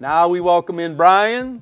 Now we welcome in Brian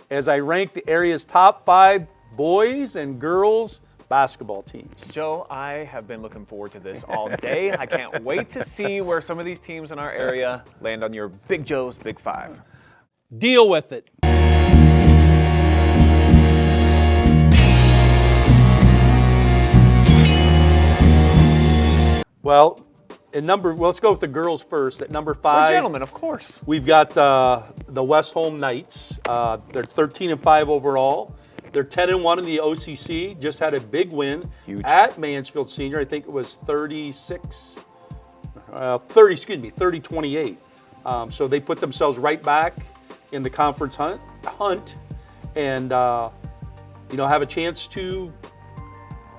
as I rank the area's top 5 boys and girls basketball teams. Joe, I have been looking forward to this all day. I can't wait to see where some of these teams in our area land on your Big Joe's Big 5. Deal with it. Well, let's go with the girls first. At number 5, We're gentlemen, of course. we've got the West Home Knights. They're 13-5 overall. They're 10-1 in the OCC. Just had a big win at Mansfield Senior. I think it was 30-28. So they put themselves right back in the conference hunt, and have a chance to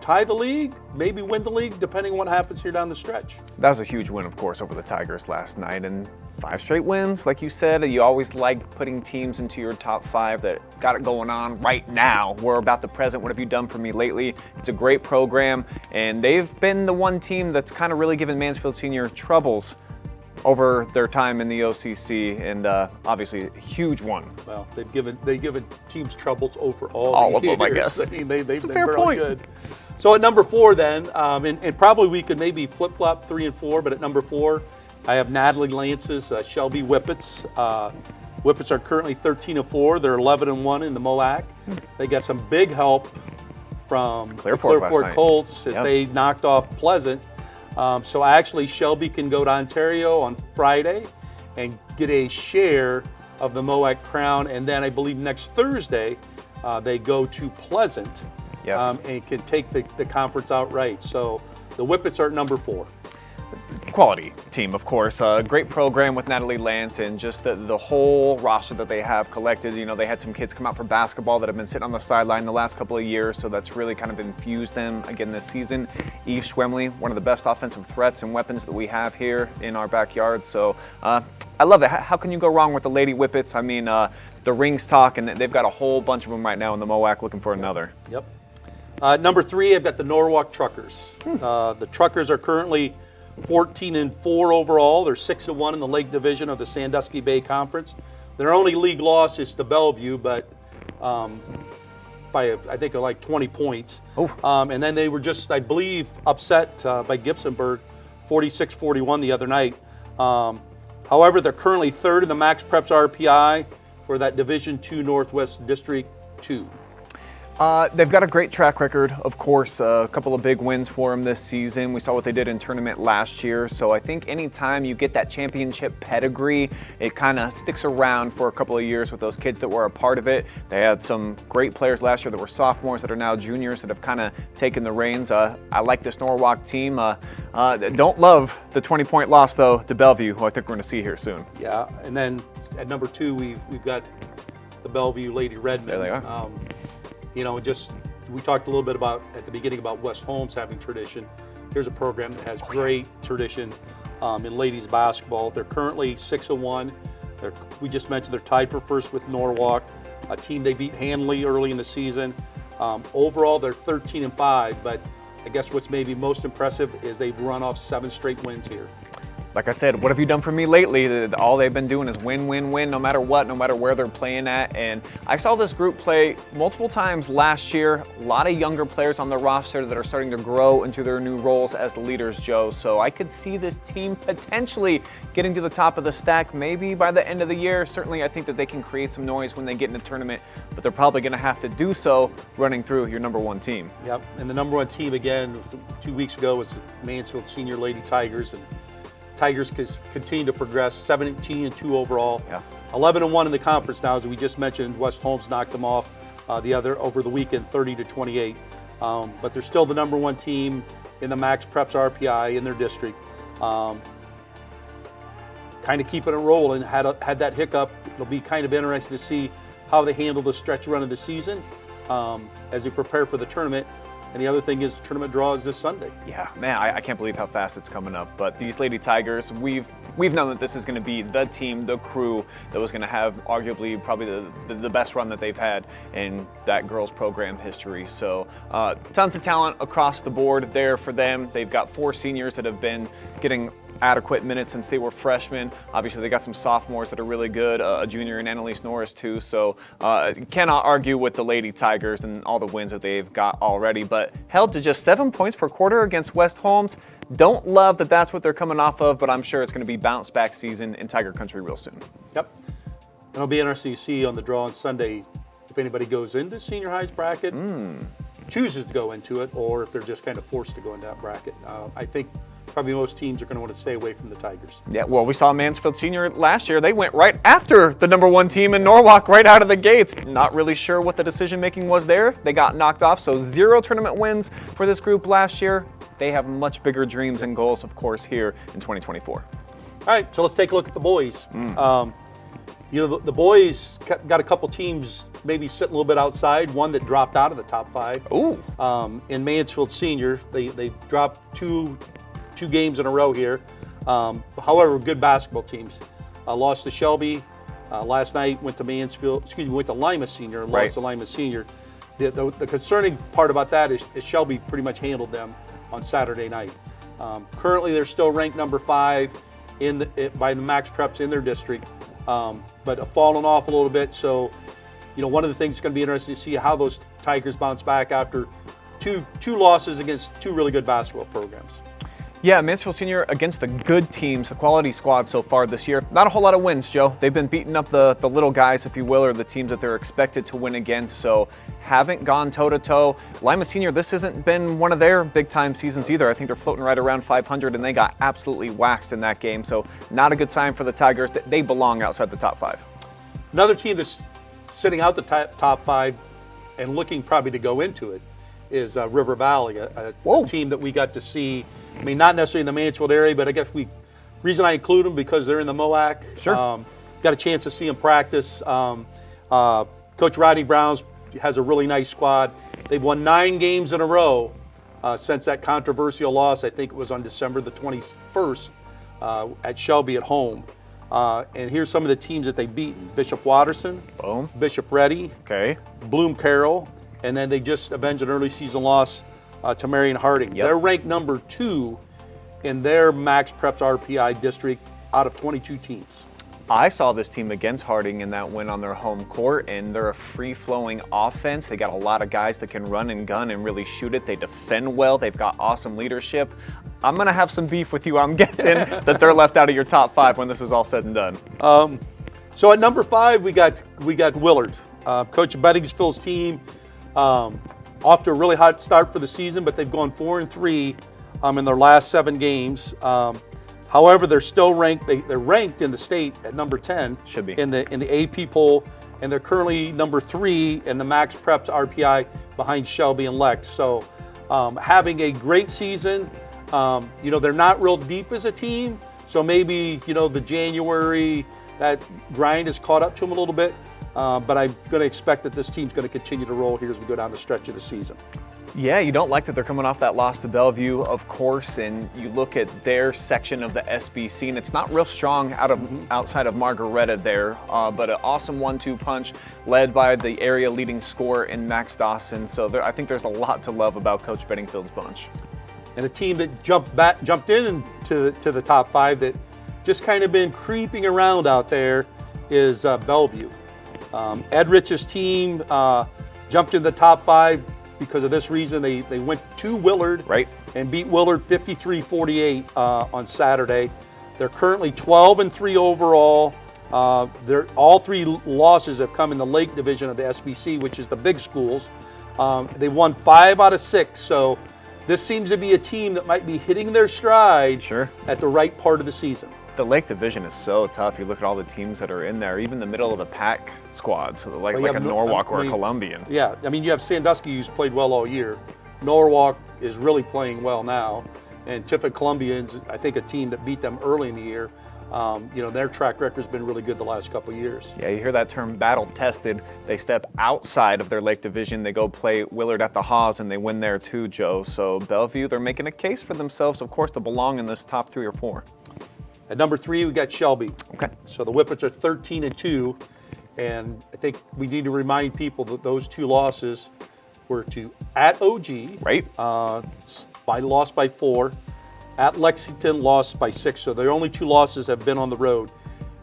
tie the league, maybe win the league, depending on what happens here down the stretch. That was a huge win, of course, over the Tigers last night. And 5 straight wins, like you said. You always like putting teams into your top 5 that got it going on right now. We're about the present. What have you done for me lately? It's a great program, and they've been the one team that's kind of really given Mansfield Senior troubles over their time in the OCC, and obviously a huge one. Well, they've given teams troubles over all of the years. them, I guess. I mean, they've That's a been fair really point. good. So at number 4 then, and probably we could maybe flip-flop 3 and 4, but at number 4, I have Natalie Lance's Shelby Whippets. Whippets are currently 13-4. They're 11-1 in the MOAC. They got some big help from the Clearport Colts as they knocked off Pleasant. So actually, Shelby can go to Ontario on Friday and get a share of the MOAC crown. And then I believe next Thursday, they go to Pleasant and can take the conference outright. So the Whippets are at number 4. Quality team, of course. Great program with Natalie Lance and just the whole roster that they have collected. You know, they had some kids come out for basketball that have been sitting on the sideline the last couple of years, so that's really kind of infused them again this season. Eve Schwemley, one of the best offensive threats and weapons that we have here in our backyard. So I love it. How can you go wrong with the Lady Whippets? I mean, the rings talk, and they've got a whole bunch of them right now in the MOAC looking for another. Yep. Number 3, I've got the Norwalk Truckers. The Truckers are currently 14-4 overall. They're 6-1 in the Lake Division of the Sandusky Bay Conference. Their only league loss is to Bellevue, but by I think like 20 points. And then they were just, I believe, upset by Gibsonburg, 46-41 the other night. However, they're currently 3rd in the Max Preps RPI for that Division II Northwest District 2. They've got a great track record, of course, a couple of big wins for them this season. We saw what they did in tournament last year, so I think anytime you get that championship pedigree, it kind of sticks around for a couple of years with those kids that were a part of it. They had some great players last year that were sophomores that are now juniors that have kind of taken the reins. I like this Norwalk team. Don't love the 20-point loss, though, to Bellevue, who I think we're going to see here soon. Yeah, and then at number 2, we've got the Bellevue Lady Redmen. There they are. We talked a little bit about at the beginning about West Holmes having tradition. Here's a program that has great tradition in ladies basketball. They're currently 6-1. We just mentioned they're tied for first with Norwalk, a team they beat handily early in the season. Overall, they're 13-5, but I guess what's maybe most impressive is they've run off 7 straight wins here. Like I said, what have you done for me lately? All they've been doing is win, win, win, no matter what, no matter where they're playing at. And I saw this group play multiple times last year. A lot of younger players on the roster that are starting to grow into their new roles as the leaders, Joe. So I could see this team potentially getting to the top of the stack maybe by the end of the year. Certainly, I think that they can create some noise when they get in the tournament, but they're probably going to have to do so running through your number 1 team. Yep, and the number 1 team again 2 weeks ago was the Mansfield Senior Lady Tigers, and Tigers continue to progress, 17-2 overall. 11-1 in the conference now, as we just mentioned. West Holmes knocked them off over the weekend, 30-28. But they're still the number 1 team in the Max Preps RPI in their district. Kind of keeping it rolling. Had that hiccup. It'll be kind of interesting to see how they handle the stretch run of the season as they prepare for the tournament. And the other thing is the tournament draw is this Sunday. Yeah, man, I can't believe how fast it's coming up. But these Lady Tigers, we've known that this is going to be the team, the crew that was going to have arguably probably the best run that they've had in that girls program history. So tons of talent across the board there for them. They've got 4 seniors that have been getting adequate minutes since they were freshmen. Obviously, they got some sophomores that are really good, a junior in Annalise Norris too. So cannot argue with the Lady Tigers and all the wins that they've got already. But held to just 7 points per quarter against West Holmes. Don't love that that's what they're coming off of, but I'm sure it's going to be bounce back season in Tiger Country real soon. Yep. And it'll be interesting to see on the draw on Sunday if anybody goes into senior high's bracket, chooses to go into it, or if they're just kind of forced to go into that bracket. I think probably most teams are going to want to stay away from the Tigers. Yeah, well, we saw Mansfield Senior last year. They went right after the #1 team in Norwalk right out of the gates. Not really sure what the decision-making was there. They got knocked off, so 0 tournament wins for this group last year. They have much bigger dreams and goals, of course, here in 2024. All right, so let's take a look at the boys. The boys got a couple teams maybe sitting a little bit outside, one that dropped out of the top 5. Ooh. In Mansfield Senior, they dropped two games in a row here. However, good basketball teams. Lost to Shelby last night, went to Lima Senior and lost to Lima Senior. The concerning part about that is Shelby pretty much handled them on Saturday night. Currently, they're still ranked number 5 by the Max Preps in their district. But have fallen off a little bit. So, one of the things that's going to be interesting to see how those Tigers bounce back after two losses against 2 really good basketball programs. Yeah, Mansfield Senior against the good teams, a quality squad so far this year. Not a whole lot of wins, Joe. They've been beating up the little guys, if you will, or the teams that they're expected to win against. So haven't gone toe-to-toe. Lima Senior, this hasn't been one of their big-time seasons either. I think they're floating right around 500, and they got absolutely waxed in that game. So not a good sign for the Tigers. They belong outside the top 5. Another team that's sitting out the top 5 and looking probably to go into it is River Valley, a team that we got to see. I mean, not necessarily in the Mansfield area, but I guess reason I include them because they're in the MOAC. Sure. Got a chance to see them practice. Coach Rodney Brown's has a really nice squad. They've won 9 games in a row since that controversial loss. I think it was on December the 21st at Shelby at home. And here's some of the teams that they've beaten: Bishop Watterson, Boom. Bishop Ready, Okay. Bloom Carroll, and then they just avenged an early season loss to Marion Harding. Yep. They're ranked number 2 in their Max Preps RPI district out of 22 teams. I saw this team against Harding in that win on their home court, and they're a free-flowing offense. They got a lot of guys that can run and gun and really shoot it. They defend well. They've got awesome leadership. I'm going to have some beef with you, I'm guessing, that they're left out of your top 5 when this is all said and done. So at number 5, we got Willard. Coach Bettingsville's team off to a really hot start for the season, but they've gone 4-3 in their last 7 games. However, they're still ranked. They're ranked in the state at number 10. Should be in the AP poll, and they're currently number 3 in the Max Preps RPI behind Shelby and Lex. So, having a great season. They're not real deep as a team, so maybe the January that grind has caught up to them a little bit. But I'm going to expect that this team's going to continue to roll here as we go down the stretch of the season. Yeah, you don't like that they're coming off that loss to Bellevue, of course, and you look at their section of the SBC, and it's not real strong outside of Margaretta there, but an awesome 1-2 punch led by the area leading scorer in Max Dawson. So I think there's a lot to love about Coach Bettingfield's bunch. And a team that jumped into the top 5 that just kind of been creeping around out there is Bellevue. Ed Rich's team jumped in the top 5 because of this reason. They went to Willard and beat Willard 53-48 on Saturday. They're currently 12-3 overall. All 3 losses have come in the Lake Division of the SBC, which is the big schools. They won 5 out of 6, so this seems to be a team that might be hitting their stride at the right part of the season. The Lake Division is so tough. You look at all the teams that are in there, even the middle of the pack squads, like a Norwalk or a Columbian. Yeah, I mean, you have Sandusky, who's played well all year. Norwalk is really playing well now. And Tiffin Columbians, I think, a team that beat them early in the year. Their track record's been really good the last couple of years. Yeah, you hear that term battle-tested. They step outside of their Lake Division. They go play Willard at the Haas, and they win there too, Joe. So Bellevue, they're making a case for themselves, of course, to belong in this top 3 or 4. At number 3, we got Shelby. Okay. So the Whippets are 13-2, and I think we need to remind people that those 2 losses were to at OG. Right. Lost by 4, At Lexington, lost by 6, so their only 2 losses have been on the road.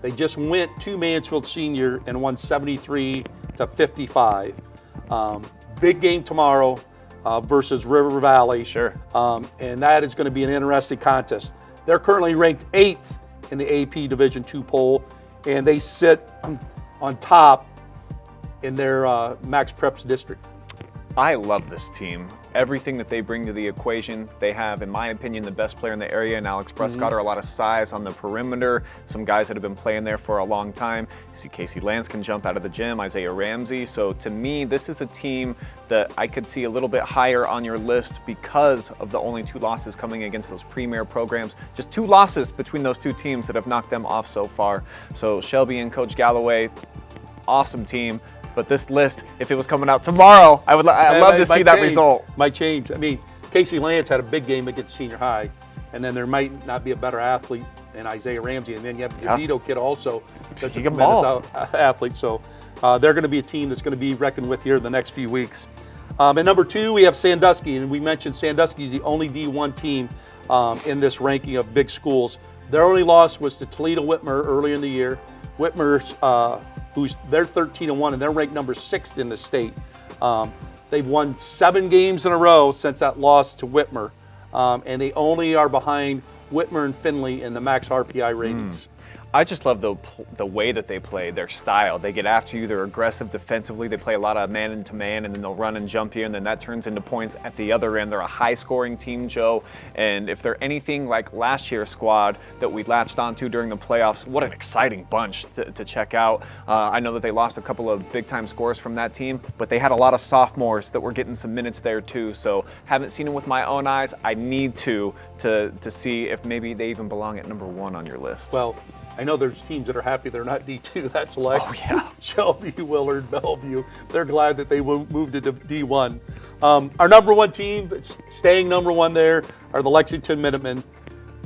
They just went to Mansfield Senior and won 73-55. Big game tomorrow versus River Valley. Sure. And that is going to be an interesting contest. They're currently ranked 8th in the AP Division II poll, and they sit on top in their Max Preps district. I love this team. Everything that they bring to the equation. They have, in my opinion, the best player in the area, and Alex Prescotter. A lot of size on the perimeter. Some guys that have been playing there for a long time. You see Casey Lance can jump out of the gym, Isaiah Ramsey. So to me, this is a team that I could see a little bit higher on your list because of the only 2 losses coming against those premier programs. Just 2 losses between those 2 teams that have knocked them off so far. So Shelby and Coach Galloway, awesome team. But this list, if it was coming out tomorrow, I'd love to see that result. Might change. I mean, Casey Lance had a big game against senior high, and then there might not be a better athlete than Isaiah Ramsey. And then you have the DeVito kid also, that's a tremendous athlete. So they're going to be a team that's going to be reckoned with here in the next few weeks. At number 2, we have Sandusky, and we mentioned Sandusky is the only D1 team in this ranking of big schools. Their only loss was to Toledo Whitmer earlier in the year. Whitmer's they're 13-1 and they're ranked number 6th in the state. They've won 7 games in a row since that loss to Whitmer, and they only are behind Whitmer and Findlay in the max RPI ratings. I just love the way that they play, their style. They get after you, they're aggressive defensively, they play a lot of man-to-man, and then they'll run and jump you, and then that turns into points at the other end. They're a high-scoring team, Joe, and if they're anything like last year's squad that we latched onto during the playoffs, what an exciting bunch to check out. I know that they lost a couple of big-time scores from that team, but they had a lot of sophomores that were getting some minutes there too, so haven't seen them with my own eyes. I need to see if maybe they even belong at number 1 on your list. Well, I know there's teams that are happy they're not D2. That's Lex, Shelby, Willard, Bellevue. They're glad that they moved to D1. Our number 1 team, staying number 1 there, are the Lexington Minutemen.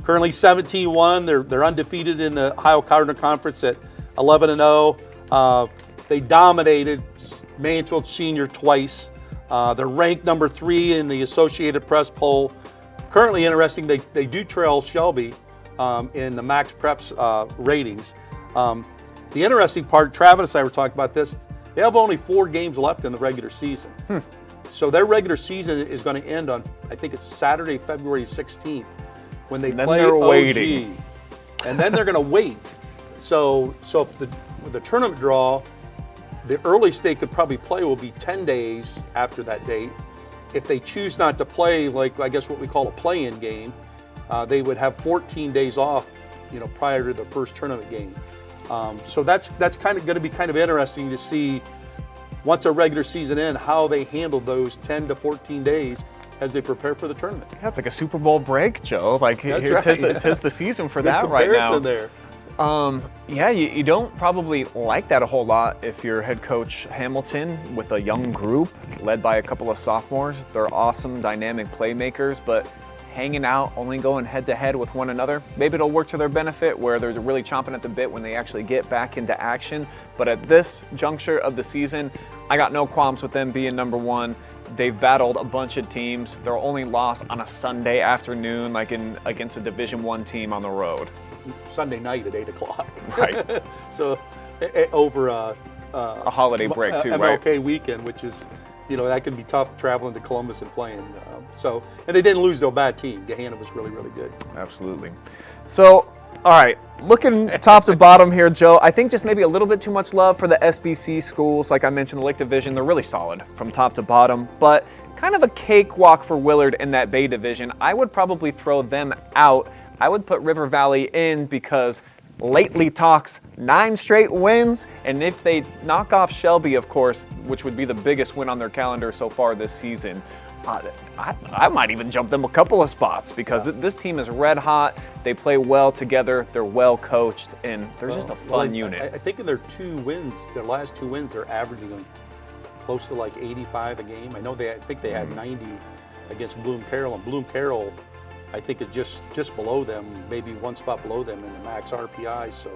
Currently 17-1. They're undefeated in the Ohio Cardinal Conference at 11-0. They dominated Mansfield Senior twice. They're ranked number 3 in the Associated Press poll. Currently interesting, they do trail Shelby in the Max Preps ratings. The interesting part, Travis and I were talking about this, they have only 4 games left in the regular season. So their regular season is going to end on, I think it's Saturday, February 16th, when they play OG. Waiting. And then they're going to wait. So if the tournament draw, the earliest they could probably play will be 10 days after that date. If they choose not to play, like I guess what we call a play-in game, they would have 14 days off, prior to the first tournament game. So that's kind of going to be kind of interesting to see once a regular season ends how they handle those 10 to 14 days as they prepare for the tournament. Yeah, it's like a Super Bowl break, Joe. Like tis the season for that right now. There. You don't probably like that a whole lot if you're head coach Hamilton with a young group led by a couple of sophomores. They're awesome, dynamic playmakers, but hanging out, only going head-to-head with one another. Maybe it'll work to their benefit where they're really chomping at the bit when they actually get back into action. But at this juncture of the season, I got no qualms with them being number 1. They've battled a bunch of teams. Their only loss on a Sunday afternoon, against a Division I team on the road. Sunday night at 8 o'clock. Right. So over a holiday break too, MLK right? weekend, which is, that can be tough traveling to Columbus and playing. And they didn't lose to a bad team. Gahanna was really, really good. Absolutely. So, all right, looking top to bottom here, Joe, I think just maybe a little bit too much love for the SBC schools. Like I mentioned, the Lake Division, they're really solid from top to bottom, but kind of a cakewalk for Willard in that Bay Division. I would probably throw them out. I would put River Valley in because lately talks 9 straight wins, and if they knock off Shelby, of course, which would be the biggest win on their calendar so far this season, I might even jump them a couple of spots because this team is red hot. They play well together. They're well coached, and they're just a fun unit. I think in their last 2 wins, they're averaging close to like 85 a game. I think they had 90 against Bloom Carroll, and Bloom Carroll, I think, is just below them, maybe 1 spot below them in the max RPI. So,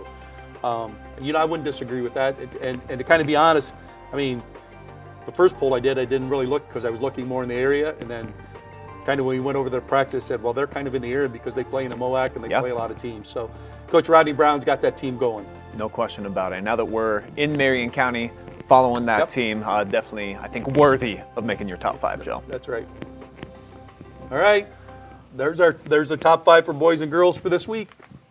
I wouldn't disagree with that. And to kind of be honest, the first poll I didn't really look because I was looking more in the area, and then kind of when we went over their practice, said, well, they're kind of in the area because they play in the MOAC and they Yeah. play a lot of teams. So Coach Rodney Brown's got that team going. No question about it. Now that we're in Marion County, following that Yep. team, definitely, I think, worthy of making your top 5, Joe. That's right. All right. There's the top 5 for boys and girls for this week.